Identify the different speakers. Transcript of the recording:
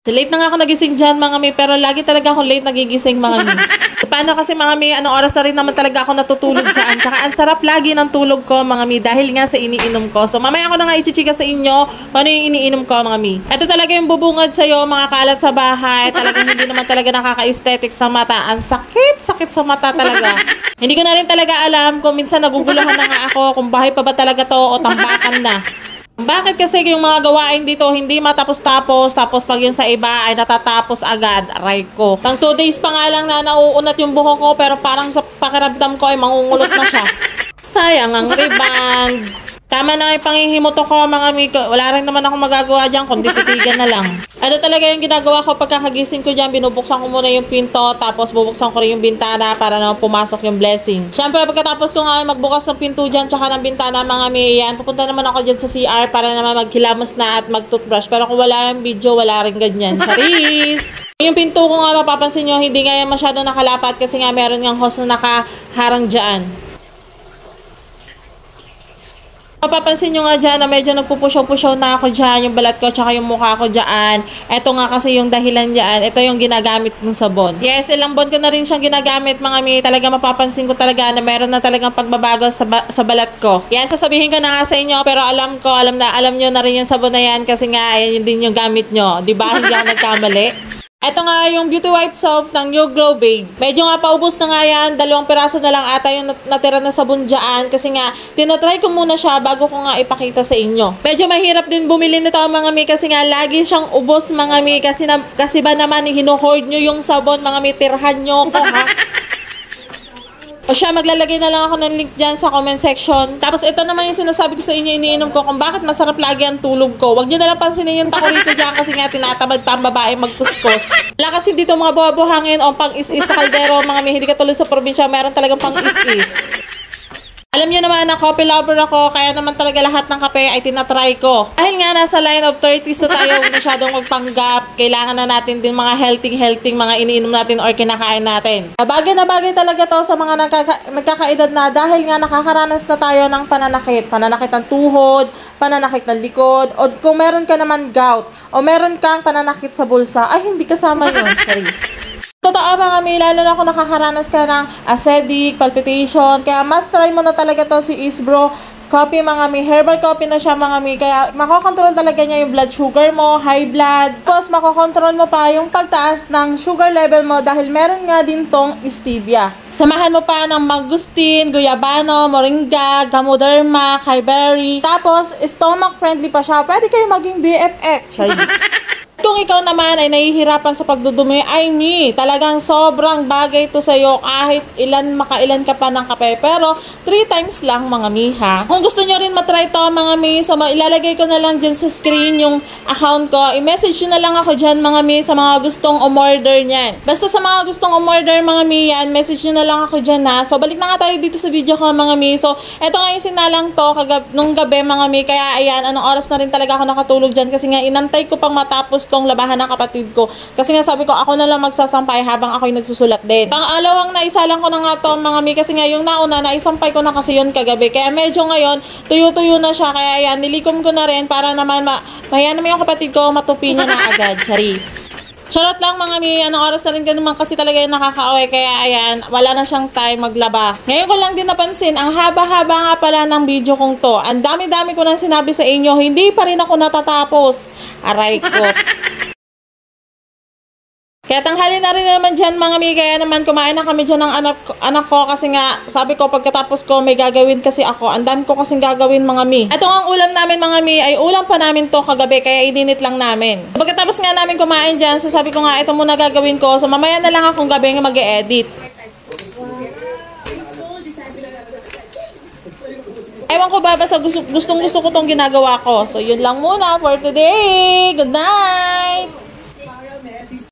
Speaker 1: Late na nga ako nagising dyan mga mi, pero lagi talaga ako late nagigising mga mi. Paano kasi mga mi, anong oras na rin naman talaga ako natutulog dyan. Tsaka ang sarap lagi ng tulog ko mga mi dahil nga sa iniinom ko. So mamaya ko na nga ichichika sa inyo paano yung iniinom ko mga mi. Ito talaga yung bubungad sa'yo mga kalat sa bahay. Talagang hindi naman talaga nakaka-aesthetic sa mata. Ang sakit sa mata talaga. Hindi ko na rin talaga alam kung minsan naguguluhan na nga ako kung bahay pa ba talaga to o tambakan na. Bakit kasi yung mga gawain dito hindi matapos-tapos, tapos pag yung sa iba ay natatapos agad, aray ko. Pang 2 days pa nga lang na nauunat yung buhok ko pero parang sa pakiramdam ko ay mangungulot na siya. Sayang ang rebound. Tama na yung panghihimuto ko mga miko. Wala rin naman ako magagawa dyan kundi titigan na lang. Ano talaga yung ginagawa ko pagkakagising ko dyan, binubuksan ko muna yung pinto, tapos bubuksan ko rin yung bintana para naman pumasok yung blessing. Siyempre pagkatapos ko nga magbukas ng pinto dyan tsaka ng bintana mga mi, yan, pupunta naman ako dyan sa CR para naman maghilamos na at mag-toothbrush. Pero kung wala yung video, wala rin ganyan. Charis! Yung pinto ko nga mapapansin nyo, hindi nga yan masyado nakalapat kasi nga meron yung hose na nakaharang dyan. Mapapansin nyo nga dyan na medyo nagpupusyaw-pusyaw na ako dyan, yung balat ko tsaka yung mukha ko dyan. Ito nga kasi yung dahilan dyan, ito yung ginagamit ng sabon. Yes, ilang buwan ko na rin siyang ginagamit mga mi, talaga mapapansin ko talaga na meron na talagang pagbabago sa balat ko. Yan, sasabihin ko na nga sa inyo, pero alam nyo na rin yung sabon na yan kasi nga yan din yung gamit nyo. Diba? Hindi ako nagkamali. Ito nga yung beauty wipe soap ng New Glow Babe. Medyo nga paubos na nga yan. 2 piraso na lang ata yung natira na sabon dyan. Kasi nga, tinatry ko muna siya bago ko nga ipakita sa inyo. Medyo mahirap din bumili nito mga mi kasi nga lagi siyang ubos mga mi. Kasi ba naman hinuhoard nyo yung sabon mga mi, tirhan nyo ko ha. O siya, maglalagay na lang ako ng link dyan sa comment section. Tapos ito naman yung sinasabi ko sa inyo, iniinom ko kung bakit masarap lagi ang tulog ko. Huwag nyo na lang pansinin yung takorito dyan kasi nga tinatamad pa ang babae magkuskus. Wala kasi dito mga buhangin o pang is-is sa kaldero. Mga may hindi katulad sa probinsya, meron talagang pang is-is. Alam nyo naman na coffee lover ako, kaya naman talaga lahat ng kape ay tinatry ko. Dahil nga nasa line of 30s na tayo, masyadong magpanggap, kailangan na natin din mga healthy mga iniinom natin or kinakain natin. Bagay na bagay talaga to sa mga nagkakaedad na dahil nga nakakaranas na tayo ng pananakit ng tuhod, pananakit ng likod, o kung meron ka naman gout, o meron kang pananakit sa bulsa, ay hindi kasama yun, Charis. Totoo mga mi, lalo na kung nakakaranas ka ng acidic, palpitation, kaya mas try mo na talaga to si Isbro Coffee mga mi. Herbal coffee na siya mga mi, kaya makokontrol talaga niya yung blood sugar mo, high blood, tapos makokontrol mo pa yung pagtaas ng sugar level mo dahil meron nga din tong stevia. Samahan mo pa ng mangustin, guyabano, moringa, gamoderma, kaiberry, tapos stomach friendly pa siya. Pwede kayo maging BFF, Charis. Kung ikaw naman ay nahihirapan sa pagdudumi, ay ni, talagang sobrang bagay to sa'yo kahit makailan ka pa ng kape. Pero 3 times lang mga mi ha. Kung gusto nyo rin matry to mga mi, so ilalagay ko na lang dyan sa screen yung account ko. I-message nyo na lang ako dyan mga mi sa mga gustong umorder nyan. Basta sa mga gustong umorder mga mi yan, message nyo na lang ako dyan ha. So balik na nga tayo dito sa video ko mga mi. So eto nga yung sinalang to nung gabi mga mi. Kaya ayan, anong oras na rin talaga ako nakatulog dyan kasi nga inantay ko pang matapos tong labahan ng kapatid ko. Kasi nga sabi ko, ako na lang magsasampay habang ako'y nagsusulat din. Pang-alawang naisalang ko na nga to mga mi kasi nga yung nauna, naisampay ko na kasi yun kagabi. Kaya medyo ngayon, tuyo-tuyo na siya. Kaya ayan, nilikom ko na rin para naman mayan naman yung kapatid ko, matupi niya na agad. Charis. Charot lang mga mi, anong oras na rin naman kasi talaga yung nakaka-away. Kaya ayan, wala na siyang time maglaba. Ngayon ko lang din napansin, ang haba-haba nga pala ng video kong to. Ang dami-dami ko nang sinabi sa inyo, hindi pa rin ako natatapos. Aray ko. Kaya tanghali na rin naman dyan mga mi, kaya naman kumain na kami dyan ng anak ko kasi nga sabi ko pagkatapos ko may gagawin kasi ako. Ang dami ko kasing gagawin mga mi. Ito ang ulam namin mga mi, ay ulam pa namin to kagabi kaya ininit lang namin. Pagkatapos nga namin kumain dyan, so sabi ko nga ito muna gagawin ko. So mamaya na lang akong gabi nga mag-e-edit. Ewan ko ba, basta gustong gusto ko tong ginagawa ko. So yun lang muna for today. Good night!